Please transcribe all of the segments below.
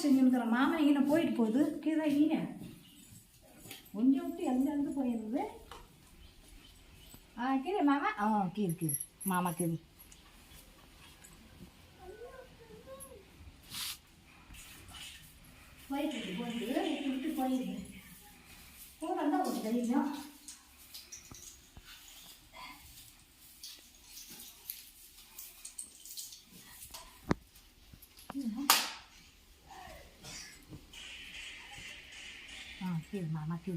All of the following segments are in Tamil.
செஞ்சுருக்கிற மாமா எங்கே போயிட்டு போகுது கீழே இல்லையா கொஞ்சம் விட்டு எந்த போயிருந்தது கீழே மாமா கீழே மாமா கீழே போயிட்டு விட்டு போயிருது போனால் ஒரு தைரியம் kêu mama kêu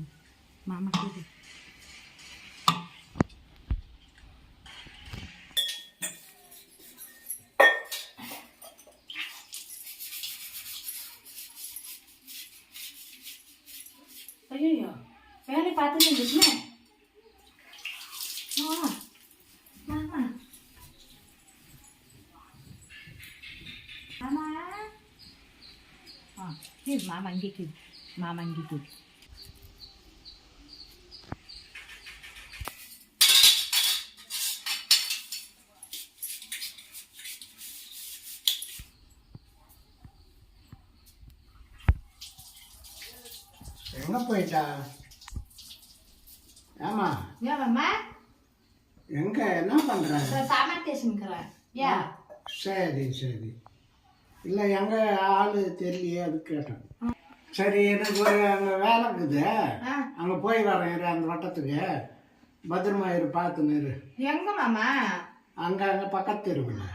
ஐயோ வேலை பார்த்துட்டு இருந்துச்சுமே மாமா kêu மாமா இங்கே kêu மாமா இங்கே kêu எங்க போயிட்டா? ஆமா ஏமாம்மா எங்க என்ன பண்ற? சாமான் தேய்ச்சிக்கிறேன். யா சரி சரி. இல்லை எங்க ஆளு தெரியலையே அது கேட்டேன். சரி எனக்கு ஒரு அங்கே வேலை இருக்குது, அங்கே போய் வரேன் இரு, அந்த வட்டத்துக்கு பத்திரமா இரு, பார்த்துன்னு இரு. எங்க மாமா? அங்கே பக்கத்து தெருவில்.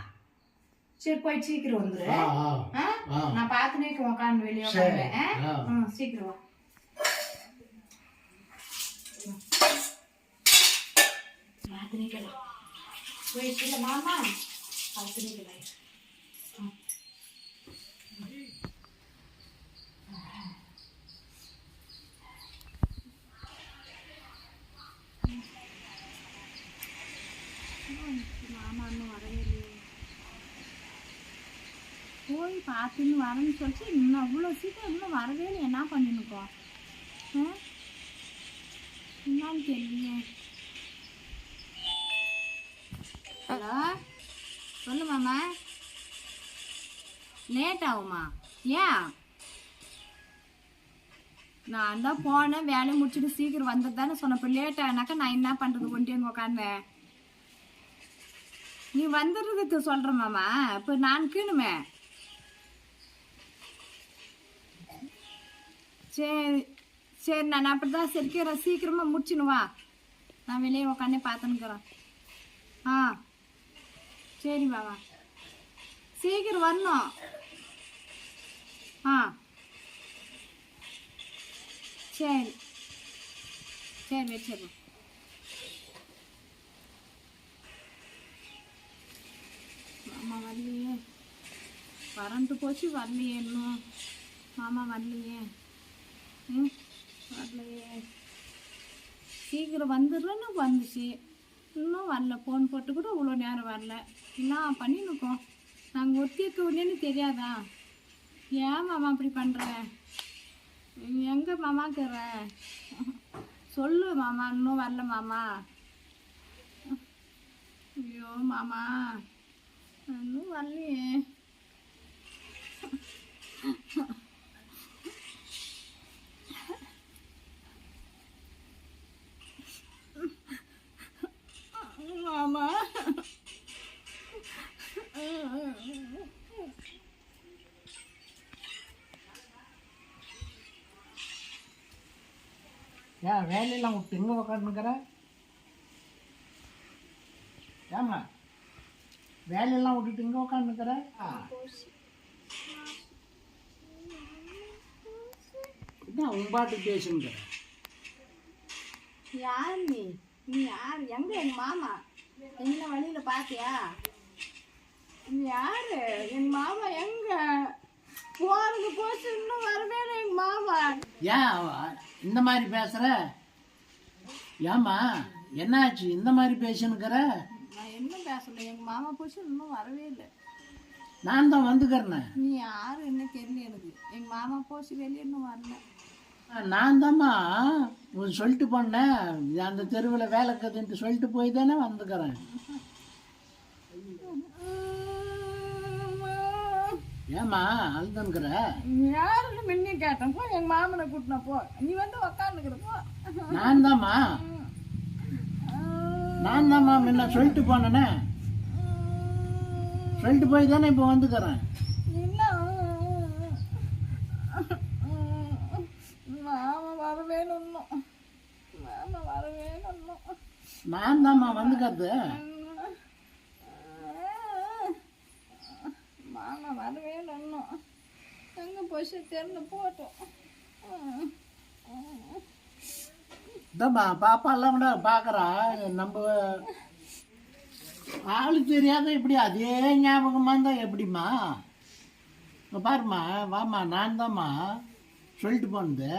சரி போய் சீக்கிரம் வந்துரு. நான் பார்த்துனே உட்காந்து வெளியே உட்காந்துவேன். சீக்கிரம் வா. பார்த்துனேக்கலாம் போயிட்டு மாமா பார்த்துனேக்கலாம். மாமா இன்னும் வரவே இல்லையே. போய் பார்த்துன்னு வரேன்னு சொல்லிச்சு, இன்னும் அவ்வளோ சீக்கிரம் இன்னும் வரவே இல்லை. என்ன பண்ணிருக்கோம் என்னான்னு தெரியலையே. ஹலோ சொல்லு மாமா. லேட் ஆகுமா? ஏன்? நான் தான் போனேன், வேலையை முடிச்சுட்டு சீக்கிரம் வந்தது தானே சொன்னேன். இப்போ லேட் ஆனாக்கா நான் என்ன பண்ணுறது? கொண்டேன்னு உட்காந்தேன். நீ வந்துடுறதுக்கு சொல்கிற மாமா. இப்போ நான் கீணுமே. சரி சரி, நான் அப்படி தான் சரிக்கிறேன். சீக்கிரமாக முடிச்சுன்னு வா. நான் வெளியே உட்காந்தே பார்த்துன்னுக்குறேன். சரி மாமா, சீக்கிரம் வரணும். சரி சரி வச்சிடுறேன். மாமா வரலையே, கரண்ட்டு போச்சு வரலையே, இன்னும் மாமா வரலையே. வரலையே. சீக்கிரம் வந்துடுறேன்னு வந்துச்சு, இன்னும் வரல. ஃபோன் போட்டு கூட இவ்வளோ நேரம் வரல. என்ன பண்ணிருக்கோம்? நாங்கள் ஒத்திக்க உடனேன்னு தெரியாதா? ஏன் மாமா அப்படி பண்ணுற? எங்கே மாமாக்குற? சொல்லு மாமா. இன்னும் வரல மாமா. ஐயோ மாமா இன்னும் வரலையே. மாமா ஏன் வேலையெல்லாம் விட்டு எங்கே உட்காந்துக்கிற? ஏம்மா வேலையெல்லாம் விட்டுட்டு இங்கே உட்காந்துக்கிற? என்ன உன்பாட்டு பேசுங்கிற? யார் நீ? நீ யார்? எங்க எங்கள் மாமா? எங்க வழியில் பார்த்தியா? நீ யாரு? என் மாமா எங்க போறது போச்சு, இன்னும் வரவே இல்லை எங்கள் மாமா. ஏன் இந்த மாதிரி பேசுற? ஏம்மா என்னாச்சு இந்த மாதிரி பேசுனுக்கிற? நான் என்ன பேசல, எங்கள் மாமா போச்சு இன்னும் வரவே இல்லை. நான் தான் வந்துக்கிறேன். நீ யாரு என்ன தெரியல எனக்கு. எங்கள் மாமா போச்சு வெளியே இன்னும் வரல. நான் தாம்மா சொல்லிட்டு போனேன், அந்த தெருவில் வேலை கத்துன்ட்டு சொல்லிட்டு போய் தானே வந்துக்கிறேன். ஏம்மா அழுதுங்கிற? யாருன்னு முன்னே கேட்டேன் போ, எங்கள் மாமனை கூட்டினா போ, நீ வந்து உக்காந்துக்கிற போ. நான் தாம்மா முன்ன சொல்லிட்டு போனேனே, சொல்லிட்டு போய் தானே இப்போ வந்துக்கிறேன். மாமா வரவே இன்னும், மாமா வரவே இன்னும். நான் தாம்மா வந்துக்கிறது. மாமா வரவே இன்னும். எங்கே போச்சு தெரிஞ்சு போட்டோம். இதாம்மா பாப்பாலாம் கூட பார்க்குறா. நம்ம ஆளு தெரியாத இப்படி அதே ஞாபகமாக இருந்தால் எப்படிம்மா? இங்க பாரும்மா, வாம்மா, நான் தாம்மா சொல்லிட்டு போனது.